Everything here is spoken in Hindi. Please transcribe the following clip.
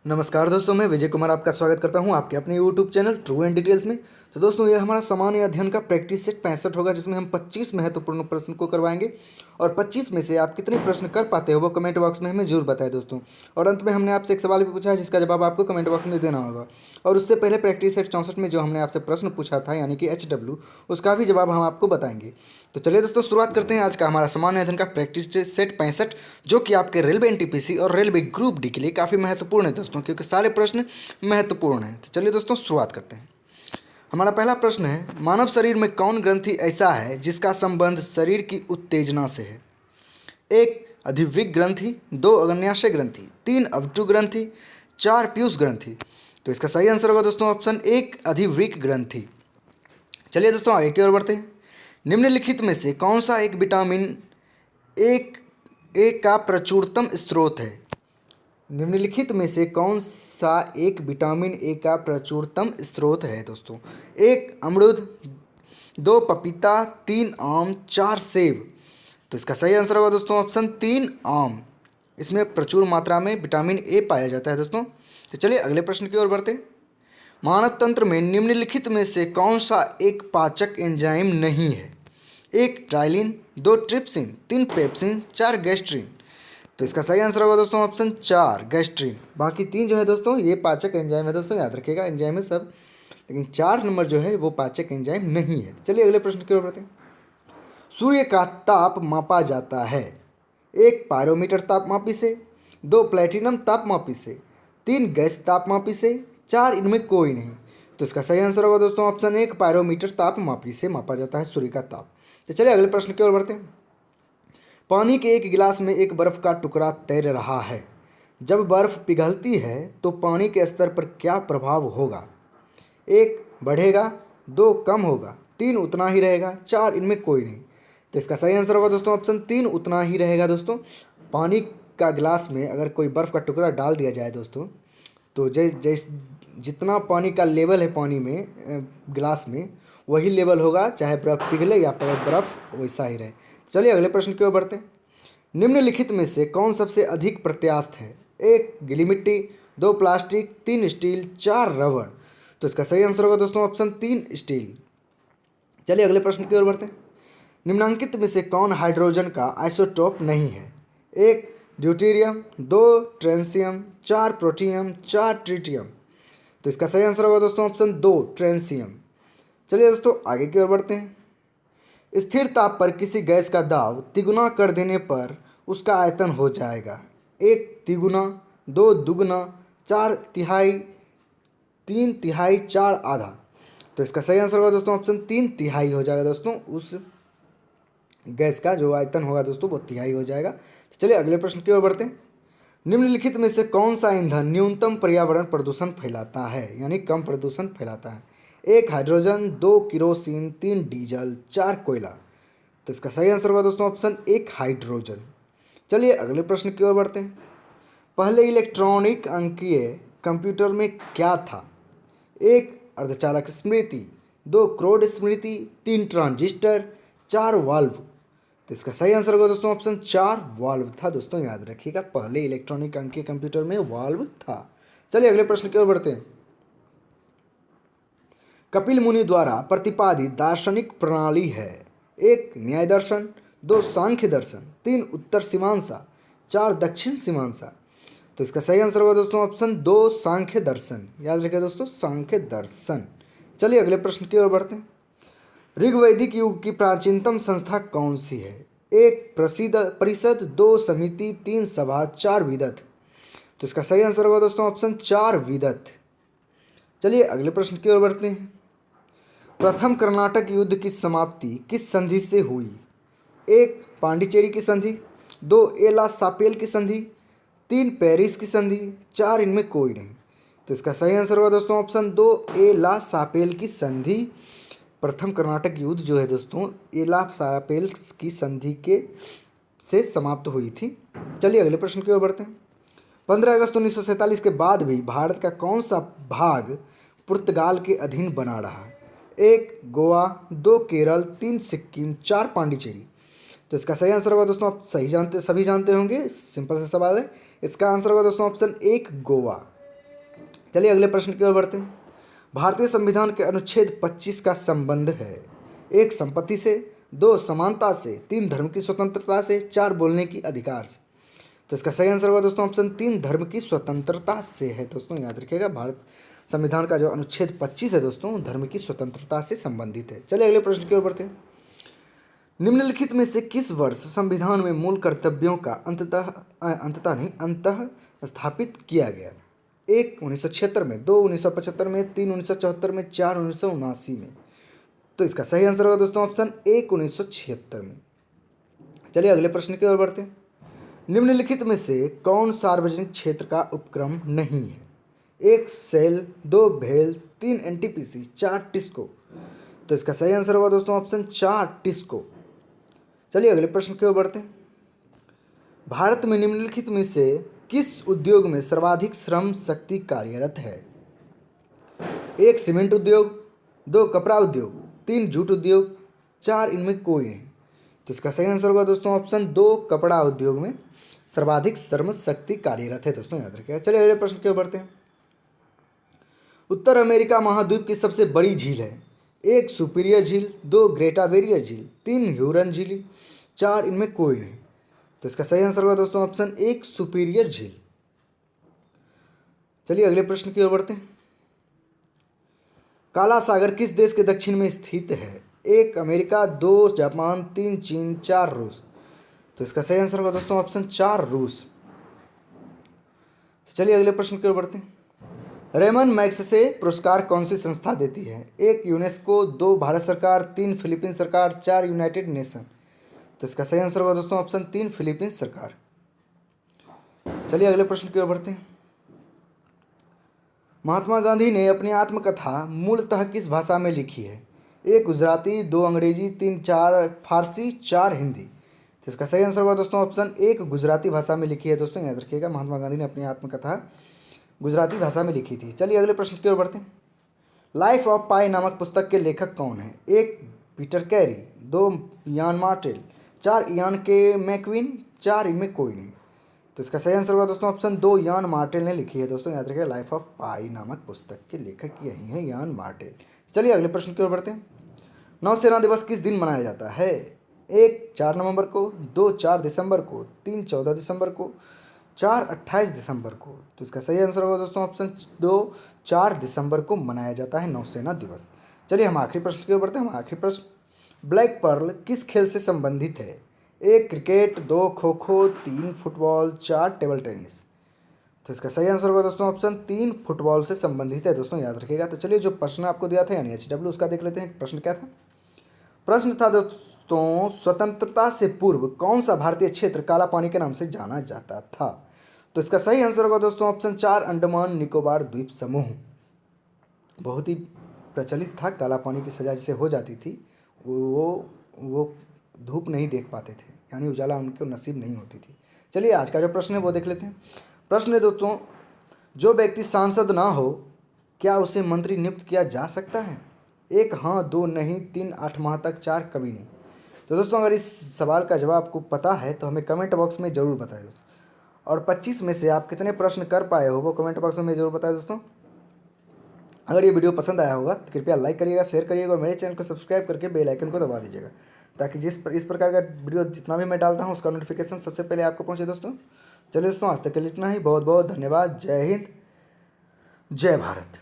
नमस्कार दोस्तों, मैं विजय कुमार आपका स्वागत करता हूं आपके अपने YouTube channel true and details में। तो दोस्तों, ये हमारा सामान्य अध्ययन का प्रैक्टिस सेट 65 होगा, जिसमें हम 25 महत्वपूर्ण प्रश्न को करवाएंगे और 25 में से आप कितने प्रश्न कर पाते हो वो कमेंट बॉक्स में हमें जरूर बताएं दोस्तों। और अंत में हमने आपसे एक सवाल भी पूछा है, जिसका जवाब आपको कमेंट बॉक्स में देना होगा। और उससे पहले प्रैक्टिस सेट 64 में जो हमने आपसे प्रश्न पूछा था, यानी कि HW, उसका भी जवाब हम आपको बताएंगे। तो चलिए दोस्तों, शुरुआत करते हैं आज का हमारा सामान्य अध्ययन का प्रैक्टिस सेट 65, जो कि आपके रेलवे NTPC और रेलवे ग्रुप डी के लिए काफ़ी महत्वपूर्ण है दोस्तों, क्योंकि सारे प्रश्न महत्वपूर्ण हैं। तो चलिए दोस्तों, शुरुआत करते हैं। हमारा पहला प्रश्न है, मानव शरीर में कौन ग्रंथि ऐसा है जिसका संबंध शरीर की उत्तेजना से है? एक अधिवृक्क ग्रंथि, दो अग्न्याशय ग्रंथि, तीन अवटु ग्रंथि, चार पीयूष ग्रंथि। तो इसका सही आंसर होगा दोस्तों ऑप्शन एक, अधिवृक्क ग्रंथि। चलिए दोस्तों, आगे की ओर बढ़ते हैं। निम्नलिखित में से कौन सा एक विटामिन एक ए का प्रचुरतम स्रोत है? निम्नलिखित में से कौन सा एक विटामिन ए का प्रचुरतम स्रोत है दोस्तों? एक अमरूद, दो पपीता, तीन आम, चार सेब। तो इसका सही आंसर होगा दोस्तों ऑप्शन तीन, आम। इसमें प्रचुर मात्रा में विटामिन ए पाया जाता है दोस्तों। तो चलिए अगले प्रश्न की ओर बढ़ते हैं। मानव तंत्र में निम्नलिखित में से कौन सा एक पाचक एंजाइम नहीं है? एक ट्राइलिन, दो ट्रिप्सिन, तीन पेप्सिन, चार गैस्ट्रिन। तो इसका सही आंसर होगा दोस्तों ऑप्शन चार, गैस्ट्रिन। बाकी तीन जो है दोस्तों, ये पाचक एंजाइम है दोस्तों, याद रखिएगा, एंजाइम है सब, लेकिन 4 नंबर जो है वो पाचक एंजाइम नहीं है। चलिए अगले प्रश्न की ओर बढ़ते हैं। सूर्य का ताप मापा जाता है? एक पायरोमीटर तापमापी से, दो प्लेटिनम तापमापी से, तीन गैस तापमापी से, चार इनमें कोई नहीं। तो इसका सही आंसर होगा दोस्तों ऑप्शन एक, पायरोमीटर तापमापी से मापा जाता है सूर्य का ताप। तो चलिए अगले प्रश्न की ओर बढ़ते हैं। पानी के एक गिलास में एक बर्फ का टुकड़ा तैर रहा है। जब बर्फ पिघलती है तो पानी के स्तर पर क्या प्रभाव होगा? एक, बढ़ेगा, दो, कम होगा, तीन, उतना ही रहेगा, चार, इनमें कोई नहीं। तो इसका सही आंसर होगा दोस्तों ऑप्शन तीन, उतना ही रहेगा दोस्तों। पानी का गिलास में अगर कोई बर्फ़ का टुकड़ा डाल दिया जाए दोस्तों, तो जैस जितना पानी का लेवल है पानी में गिलास में, वही लेवल होगा, चाहे बर्फ़ पिघले या बर्फ़ वैसा ही रहे। चलिए अगले प्रश्न की ओर बढ़ते हैं। निम्नलिखित में से कौन सबसे अधिक प्रत्यास्थ है? एक, गीली मिट्टी, दो, प्लास्टिक, तीन, स्टील, चार, रबर। तो इसका सही आंसर होगा दोस्तों ऑप्शन तीन, स्टील। चलिए अगले प्रश्न की ओर बढ़ते हैं। निम्नांकित में से कौन हाइड्रोजन का आइसोटोप नहीं है? एक, ड्यूटेरियम, दो, ट्रेंसियम, चार, प्रोटियम, चार, ट्रिटियम। तो इसका सही आंसर होगा दोस्तों ऑप्शन दो, ट्रेंसियम। चलिए दोस्तों आगे की ओर बढ़ते हैं। स्थिर ताप पर किसी गैस का दाब तिगुना कर देने पर उसका आयतन हो जाएगा। एक, तिगुना, दो, दुगुना, चार, तिहाई, तीन, तिहाई, चार, आधा। तो इसका सही आंसर होगा दोस्तों ऑप्शन तीन, तिहाई हो जाएगा दोस्तों। उस गैस का जो आयतन होगा दोस्तों वो तिहाई हो जाएगा। तो चलिए अगले प्रश्न की ओर बढ़ते हैं। निम्नलिखित में से कौन सा ईंधन न्यूनतम पर्यावरण प्रदूषण फैलाता है, यानी कम प्रदूषण फैलाता है? एक, हाइड्रोजन, दो, किरोसिन, तीन, डीजल, चार, कोयला। तो इसका सही आंसर होगा दोस्तों ऑप्शन एक, हाइड्रोजन। चलिए अगले प्रश्न की ओर बढ़ते हैं। पहले इलेक्ट्रॉनिक अंकीय कंप्यूटर में क्या था? एक, अर्धचालक स्मृति, दो, क्रोड स्मृति, तीन, ट्रांजिस्टर, चार, वाल्व। तो इसका सही आंसर होगा दोस्तों ऑप्शन चार, वाल्व था दोस्तों, याद रखिएगा, पहले इलेक्ट्रॉनिक अंकीय कंप्यूटर में वाल्व था। चलिए अगले प्रश्न की ओर बढ़ते हैं। कपिल मुनि द्वारा प्रतिपादित दार्शनिक प्रणाली है? एक, न्याय दर्शन, दो, सांख्य दर्शन, तीन, उत्तर सीमांसा, चार, दक्षिण सीमांसा। तो इसका सही आंसर होगा दोस्तों ऑप्शन दो, सांख्य दर्शन। याद रखिए दोस्तों, सांख्य दर्शन। चलिए अगले प्रश्न की ओर बढ़ते हैं। ऋग्वैदिक युग की प्राचीनतम संस्था कौन सी है? एक, प्रसिद्ध परिषद, दो, समिति, तीन, सभा, चार, विदत। तो इसका सही आंसर होगा दोस्तों ऑप्शन चार, विदत। चलिए अगले प्रश्न की ओर बढ़ते हैं। प्रथम कर्नाटक युद्ध की समाप्ति किस संधि से हुई? एक, पांडिचेरी की संधि, दो, एला सापेल की संधि, तीन, पेरिस की संधि, चार, इनमें कोई नहीं। तो इसका सही आंसर होगा दोस्तों ऑप्शन दो, एला सापेल की संधि। प्रथम कर्नाटक युद्ध जो है दोस्तों, एला सापेल की संधि के से समाप्त हुई थी। चलिए अगले प्रश्न की ओर बढ़ते हैं। 15 अगस्त 1947 के बाद भी भारत का कौन सा भाग पुर्तगाल के अधीन बना रहा? एक, गोवा, दो, केरल, तीन, सिक्किम, चार, पांडिचेरी। तो इसका सही आंसर होगा दोस्तों, आप सभी जानते होंगे, सिंपल सा सवाल है। इसका आंसर होगा दोस्तों ऑप्शन एक, गोवा। चलिए अगले प्रश्न की ओर बढ़ते हैं। भारतीय संविधान के अनुच्छेद 25 का संबंध है 1 संपत्ति से, 2 समानता से, 3 धर्म की स्वतंत्रता से, 4 बोलने की अधिकार से। तो इसका सही आंसर होगा दोस्तों ऑप्शन 3 धर्म की स्वतंत्रता से है। दोस्तों याद रखिएगा, भारत संविधान का जो अनुच्छेद 25 है दोस्तों धर्म की स्वतंत्रता से संबंधित है। चलिए अगले प्रश्न की ओर बढ़ते हैं। निम्नलिखित में से किस वर्ष संविधान में मूल कर्तव्यों का अंतः स्थापित किया गया? 1 1976 में, 2 1975 में, 3 1974 में, 4 1979 में। तो इसका सही आंसर होगा दोस्तों ऑप्शन 1 1976 में। चलिए अगले प्रश्न की ओर बढ़ते हैं। निम्नलिखित में से कौन सार्वजनिक क्षेत्र का उपक्रम नहीं है? 1 सेल, 2 भेल, 3 एनटीपीसी, 4 टिस्को। तो इसका सही आंसर होगा दोस्तों ऑप्शन 4 टिस्को। चलिए अगले प्रश्न की ओर बढ़ते हैं। भारत में निम्नलिखित में से किस उद्योग में सर्वाधिक श्रम शक्ति कार्यरत है? 1 सीमेंट उद्योग, 2 कपड़ा उद्योग, 3 जूट उद्योग, 4 इनमें कोई नहीं। तो इसका सही आंसर होगा दोस्तों ऑप्शन 2 कपड़ा उद्योग में सर्वाधिक श्रम शक्ति कार्यरत है। दोस्तों याद रखिएगा। चलिए अगले प्रश्न की ओर बढ़ते हैं। उत्तर अमेरिका महाद्वीप की सबसे बड़ी झील है? 1 सुपीरियर झील, 2 ग्रेटा बैरियर झील, 3 ह्यूरन झील, 4 इनमें कोई नहीं। तो इसका सही आंसर होगा दोस्तों ऑप्शन 1 सुपीरियर झील। चलिए अगले प्रश्न की ओर बढ़ते हैं। काला सागर किस देश के दक्षिण में स्थित है? 1 अमेरिका, 2 जापान, 3 चीन, 4 रूस। तो इसका सही आंसर होगा दोस्तों ऑप्शन 4 रूस। चलिए अगले प्रश्न की ओर बढ़ते हैं। रेमन मैग्सेसे पुरस्कार कौन सी संस्था देती है? 1 यूनेस्को, 2 भारत सरकार, 3 फिलीपींस सरकार, 4 यूनाइटेड नेशन। तो इसका सही आंसर होगा दोस्तों ऑप्शन 3 फिलीपींस सरकार। चलिए अगले प्रश्न की ओर बढ़ते हैं। महात्मा गांधी ने अपनी आत्मकथा मूलतः किस भाषा में लिखी है? 1 गुजराती, 2 अंग्रेजी, 3 4 फारसी, 4 हिंदी। तो इसका सही आंसर होगा दोस्तों ऑप्शन 1 गुजराती भाषा में लिखी है। दोस्तों याद रखिएगा, महात्मा गांधी ने अपनी आत्मकथा गुजराती भाषा में लिखी थी। चलिए अगले प्रश्न की ओर बढ़ते हैं। लाइफ ऑफ पाई नामक पुस्तक के लेखक कौन है? 1 पीटर कैरी, 2 यान मार्टेल, 4 इयान के मैक्विन, 4 इनमें कोई नहीं। तो इसका सही आंसर होगा दोस्तों ऑप्शन 2 यान मार्टेल ने लिखी है। दोस्तों याद रखिएगा, लाइफ ऑफ पाई नामक पुस्तक के लेखक यही है यान मार्टेल। चलिए अगले प्रश्न की ओर बढ़ते हैं। नौसेना दिवस किस दिन मनाया जाता है? 1 4 नवंबर को, 2 4 दिसंबर को, 3 14 दिसंबर को, 4 28 दिसंबर को। तो इसका सही आंसर होगा दोस्तों ऑप्शन 2 4 दिसंबर को मनाया जाता है नौसेना दिवस। चलिए हम आखिरी प्रश्न की ओर बढ़ते हैं। हम आखिरी प्रश्न, ब्लैक पर्ल किस खेल से संबंधित है? 1 cricket, 2 kho kho, 3 football, 4 table tennis. तो इसका सही आंसर होगा दोस्तों ऑप्शन 3 फुटबॉल से संबंधित है। दोस्तों याद रखिएगा। तो चलिए जो प्रश्न आपको दिया था यानी HW उसका देख लेते हैं। प्रश्न क्या था? प्रश्न था दोस्तों, स्वतंत्रता से पूर्व कौन सा भारतीय क्षेत्र काला पानी के नाम से जाना जाता था? तो इसका सही आंसर होगा दोस्तों ऑप्शन 4 अंडमान निकोबार द्वीप समूह। बहुत ही प्रचलित था, काला पानी की सजा जिसे हो जाती थी वो धूप नहीं देख पाते थे, यानी उजाला उनको नसीब नहीं होती थी। चलिए आज का जो प्रश्न है वो देख लेते हैं। प्रश्न है दोस्तों, जो व्यक्ति सांसद ना हो क्या उसे मंत्री नियुक्त किया जा सकता है? 1 हाँ, 2 नहीं, 3 8 माह तक, 4 कभी नहीं। तो दोस्तों अगर इस सवाल का जवाब आपको पता है तो हमें कमेंट बॉक्स में ज़रूर बताएं दोस्तों। और 25 में से आप कितने प्रश्न कर पाए हो वो कमेंट बॉक्स में ज़रूर बताएं दोस्तों। अगर ये वीडियो पसंद आया होगा तो कृपया लाइक करिएगा, शेयर करिएगा और मेरे चैनल को सब्सक्राइब करके बेल आइकन को दबा दीजिएगा, ताकि इस प्रकार का वीडियो जितना भी मैं डालता हूँ उसका नोटिफिकेशन सबसे पहले आपको पहुँचे दोस्तों। चलिए दोस्तों आज तक के लिए इतना ही। बहुत बहुत धन्यवाद। जय हिंद, जय भारत।